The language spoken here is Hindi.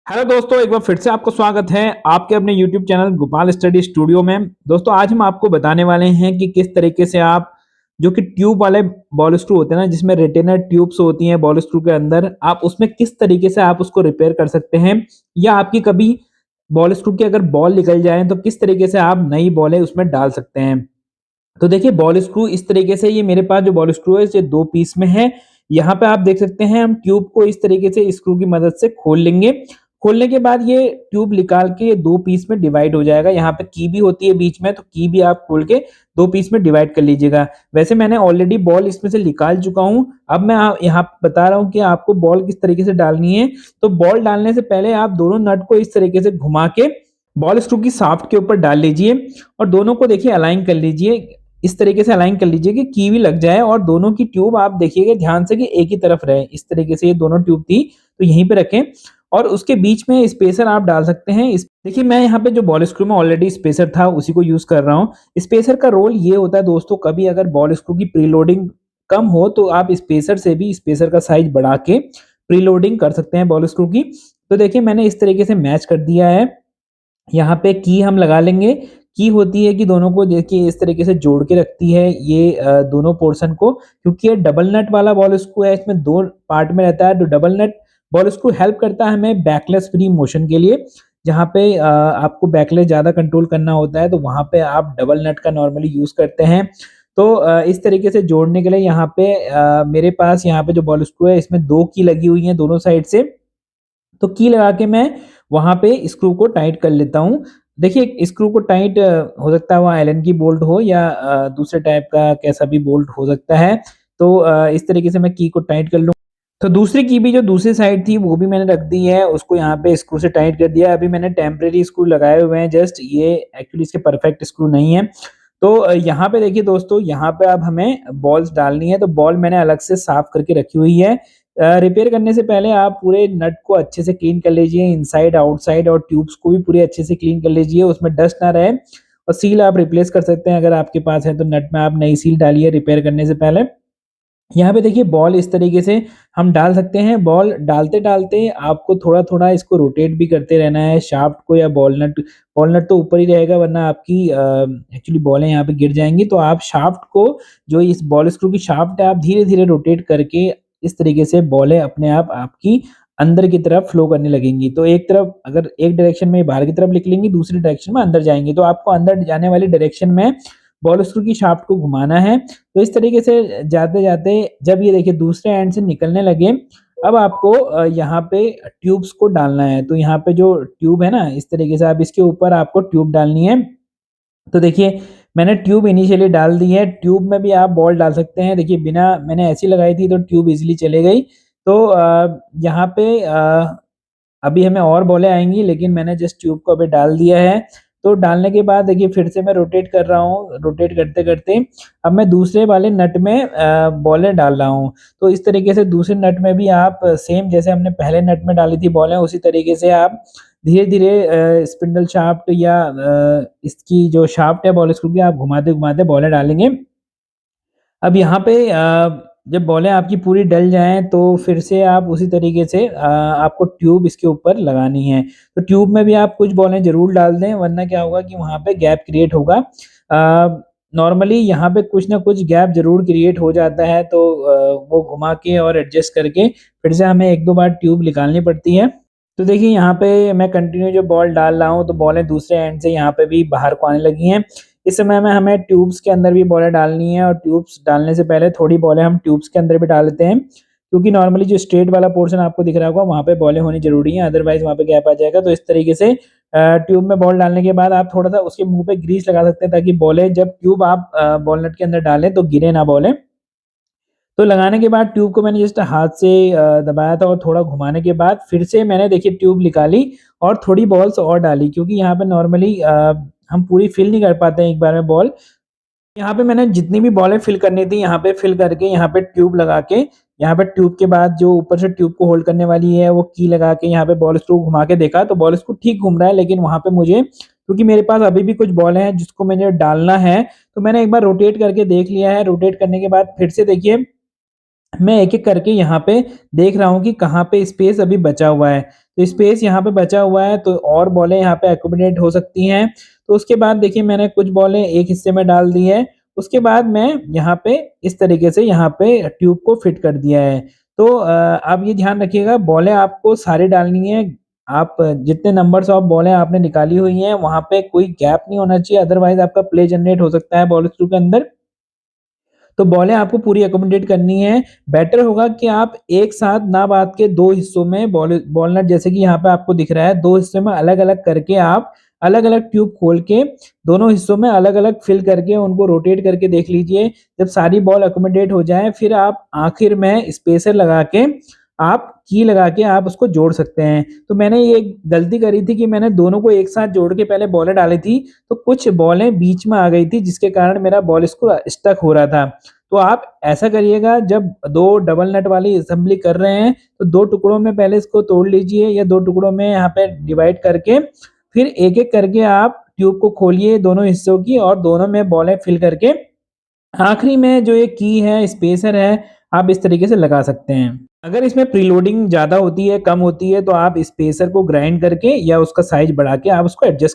हेलो दोस्तों, एक बार फिर से आपका स्वागत है आपके अपने YouTube channel Gopal study studio में। दोस्तों आज हम आपको बताने वाले हैं कि किस तरीके से आप जो कि ट्यूब वाले बॉल स्क्रू होते हैं ना, जिसमें रिटेनर ट्यूब्स होती हैं बॉल स्क्रू के अंदर, आप उसमें किस तरीके से आप उसको रिपेयर कर सकते हैं, या आपकी कभी बॉल स्क्रू की अगर बॉल निकल जाए तो किस तरीके से आप नई बॉलें उसमें डाल सकते हैं। तो देखिए बॉल स्क्रू इस तरीके से, ये मेरे पास जो बॉल स्क्रू है ये 2 पीस में है। यहाँ पे आप देख सकते हैं हम ट्यूब को इस तरीके से स्क्रू की मदद से खोल लेंगे। खोलने के बाद ये ट्यूब निकाल के 2 पीस में डिवाइड हो जाएगा। यहाँ पे की भी होती है बीच में, तो की भी आप खोल के 2 पीस में डिवाइड कर लीजिएगा। वैसे मैंने ऑलरेडी बॉल इसमें से निकाल चुका हूँ। अब मैं यहाँ बता रहा हूँ कि आपको बॉल किस तरीके से डालनी है। तो बॉल डालने से पहले आप दोनों नट को इस तरीके से घुमा के बॉल स्क्रू की शाफ्ट के ऊपर डाल लीजिए और दोनों को देखिए अलाइन कर लीजिए। इस तरीके से अलाइन कर लीजिए कि कीवी लग जाए और दोनों की ट्यूब आप देखिएगा ध्यान से कि एक ही तरफ रहे। इस तरीके से ये दोनों ट्यूब थी तो यहीं पे रखें और उसके बीच में स्पेसर आप डाल सकते हैं। इस देखिए मैं यहाँ पे जो बॉल स्क्रू में ऑलरेडी स्पेसर था उसी को यूज कर रहा हूँ। स्पेसर का रोल ये होता है दोस्तों, कभी अगर बॉल स्क्रू की प्रीलोडिंग कम हो तो आप स्पेसर से भी स्पेसर का साइज बढ़ा के प्रीलोडिंग कर सकते हैं बॉल स्क्रू की। तो देखिए मैंने इस तरीके से मैच कर दिया है। यहाँ पे की हम लगा लेंगे। की होती है कि दोनों को देखिए इस तरीके से जोड़ के रखती है ये दोनों पोर्शन को, क्योंकि ये डबल नट वाला बॉल स्क्रू है, इसमें 2 पार्ट में रहता है। तो डबल नट बॉल स्क्रू हेल्प करता है हमें बैकलेस फ्री मोशन के लिए। जहाँ पे आपको बैकलेस ज़्यादा कंट्रोल करना होता है तो वहाँ पे आप डबल नट का नॉर्मली यूज़ करते हैं। तो इस तरीके से जोड़ने के लिए यहाँ पे मेरे पास यहाँ पे जो बॉल स्क्रू है इसमें 2 की लगी हुई हैं दोनों साइड से। तो की लगा के मैं वहाँ पे स्क्रू को टाइट कर लेता हूँ। देखिए स्क्रू को टाइट हो सकता है वो एलन की बोल्ट हो या दूसरे टाइप का कैसा भी बोल्ट हो सकता है। तो इस तरीके से मैं की को टाइट कर लूँ। तो दूसरी की भी जो दूसरी साइड थी वो भी मैंने रख दी है, उसको यहाँ पे स्क्रू से टाइट कर दिया। अभी मैंने टेम्परेरी स्क्रू लगाए हुए हैं जस्ट, ये एक्चुअली इसके परफेक्ट स्क्रू नहीं है। तो यहाँ पे देखिए दोस्तों, यहाँ पे अब हमें बॉल्स डालनी है। तो बॉल मैंने अलग से साफ करके रखी हुई है। रिपेयर करने से पहले आप पूरे नट को अच्छे से क्लीन कर लीजिए, इनसाइड आउटसाइड, और ट्यूब्स को भी पूरे अच्छे से क्लीन कर लीजिए, उसमें डस्ट ना रहे। और सील आप रिप्लेस कर सकते हैं अगर आपके पास है तो नट में आप नई सील डालिए रिपेयर करने से पहले। यहाँ पे देखिए बॉल इस तरीके से हम डाल सकते हैं। बॉल डालते-डालते आपको थोड़ा-थोड़ा इसको रोटेट भी करते रहना है शाफ्ट को, या बॉल नट तो ऊपर ही रहेगा वरना आपकी एक्चुअली बॉलें यहाँ पे गिर जाएँगी। तो आप शाफ्ट को, जो इस बॉल स्क्रू की शाफ्ट है, आप धीरे-धीरे रोटेट करके इस तरीके से बॉलें अपने आप आपकी अंदर की तरफ फ्लो करने लगेंगी। तो एक तरफ अगर एक डायरेक्शन में बाहर की तरफ निकलेंगी, दूसरी डायरेक्शन में अंदर जाएँगी। तो आपको अंदर जाने वाली डायरेक्शन में बॉल स्क्रू की शाफ्ट को घुमाना है। तो इस तरीके से जाते-जाते जब ये देखिए दूसरे एंड से निकलने लगे, अब आपको यहाँ पे ट्यूब्स को डालना है। तो यहाँ पे जो ट्यूब है ना, इस तरीके से आप इसके ऊपर आपको ट्यूब डालनी है। तो देखिए मैंने ट्यूब इनिशियली डाल दी है। ट्यूब में भी आप बॉल डाल सकते हैं। देखिए बिना मैंने ऐसी लगाई थी तो ट्यूब ईज़िली चले गई। तो यहाँ पे अभी हमें और बॉलें आएँगी, लेकिन मैंने जस्ट ट्यूब को अभी डाल दिया है। तो डालने के बाद देखिए फिर से मैं रोटेट कर रहा हूँ, रोटेट करते-करते अब मैं दूसरे वाले नट में बॉलें डाल रहा हूँ। तो इस तरीके से दूसरे नट में भी आप सेम जैसे हमने पहले नट में डाली थी बॉलें, उसी तरीके से आप धीरे-धीरे स्पिंडल शाफ्ट या इसकी जो शाफ्ट है बॉल स्क्रू की, आप घुमाते-घुमाते बॉलें डालेंगे। अब यहाँ पे जब बॉलें आपकी पूरी डल जाएँ तो फिर से आप उसी तरीके से आपको ट्यूब इसके ऊपर लगानी है। तो ट्यूब में भी आप कुछ बॉलें ज़रूर डाल दें, वरना क्या होगा कि वहाँ पे गैप क्रिएट होगा। नॉर्मली यहाँ पे कुछ ना कुछ गैप ज़रूर क्रिएट हो जाता है, तो वो घुमा के और एडजस्ट करके फिर से हमें 1-2 बार ट्यूब निकालनी पड़ती है। तो देखिए यहाँ पे मैं कंटिन्यू जो बॉल डाल रहा हूँ तो बॉलें दूसरे एंड से यहाँ पे भी बाहर को आने लगी हैं। इस समय में हमें ट्यूब्स के अंदर भी बॉलें डालनी है, और ट्यूब्स डालने से पहले थोड़ी बॉलें हम ट्यूब्स के अंदर भी डाल देते हैं, क्योंकि नॉर्मली जो स्ट्रेट वाला पोर्शन आपको दिख रहा होगा वहाँ पे बॉलें होनी ज़रूरी हैं, अदरवाइज़ वहाँ पे गैप आ जाएगा। तो इस तरीके से ट्यूब में बॉल डालने के बाद आप थोड़ा-सा उसके मुँह पे ग्रीस लगा सकते हैं, ताकि बॉलें जब ट्यूब आप बॉल नट के अंदर डालें तो गिरे ना बॉलें। तो लगाने के बाद ट्यूब को मैंने जस्ट हाथ से दबाया था और थोड़ा घुमाने के बाद फिर से मैंने देखिए ट्यूब निकाली और थोड़ी बॉल्स और डाली, क्योंकि यहाँ पे नॉर्मली हम पूरी फिल नहीं कर पाते हैं एक बार में बॉल। यहाँ पे मैंने जितनी भी बॉलें फिल करनी थी यहाँ पे फिल करके यहाँ पे ट्यूब लगा के, यहाँ पे ट्यूब के बाद जो ऊपर से ट्यूब को होल्ड करने वाली है वो की लगा के यहाँ पे बॉल स्क्रू घुमा के देखा तो बॉल स्क्रू ठीक घूम रहा है, लेकिन वहाँ पे मुझे, क्योंकि मेरे पास अभी भी कुछ बॉलें हैं जिसको मुझे डालना है, तो मैंने एक बार रोटेट करके देख लिया है। रोटेट करने के बाद फिर से देखिए मैं एक-एक करके यहाँ पे देख रहा हूँ कि कहाँ पे स्पेस अभी बचा हुआ है। तो स्पेस यहाँ पे बचा हुआ है तो और बॉलें यहाँ पे एक्कोमोडेट हो सकती हैं। तो उसके बाद देखिए मैंने कुछ बॉलें एक हिस्से में डाल दी है। उसके बाद मैं यहाँ पे इस तरीके से यहाँ पे ट्यूब को फिट कर दिया है। तो आप ये ध्यान रखिएगा बॉलें आपको सारी डालनी है। आप जितने नंबर्स ऑफ बॉलें आपने निकाली हुई हैं वहाँ पे कोई गैप नहीं होना चाहिए अदरवाइज़ आपका प्ले जनरेट हो सकता है बॉल स्क्रू के अंदर। तो बॉलें आपको पूरी अकोमोडेट करनी है। बेटर होगा कि आप एक साथ ना बाँध के 2 हिस्सों में बॉल नट जैसे कि यहाँ पे आपको दिख रहा है 2 हिस्सों में अलग-अलग करके आप अलग-अलग ट्यूब खोल के दोनों हिस्सों में अलग-अलग फिल करके उनको रोटेट करके देख लीजिए। जब सारी बॉल अकोमोडेट हो जाएँ फिर आप आखिर में स्पेसर लगा के आप की लगा के आप उसको जोड़ सकते हैं। तो मैंने ये गलती करी थी कि मैंने दोनों को एक साथ जोड़ के पहले बॉलें डाली थी, तो कुछ बॉलें बीच में आ गई थी जिसके कारण मेरा बॉल स्क्रू स्टक हो रहा था। तो आप ऐसा करिएगा जब 2 डबल नट वाली असेंबली कर रहे हैं, तो 2 टुकड़ों में पहले इसको तोड़ लीजिए या 2 टुकड़ों में यहाँ पे डिवाइड करके, फिर एक-एक करके आप ट्यूब को खोलिए दोनों हिस्सों की और दोनों में बॉलें फिल करके आखिरी में जो ये की है, स्पेसर है, आप इस तरीके से लगा सकते हैं। अगर इसमें प्रीलोडिंग ज़्यादा होती है, कम होती है, तो आप स्पेसर को ग्राइंड करके या उसका साइज़ बढ़ा के आप उसको एडजस्ट कर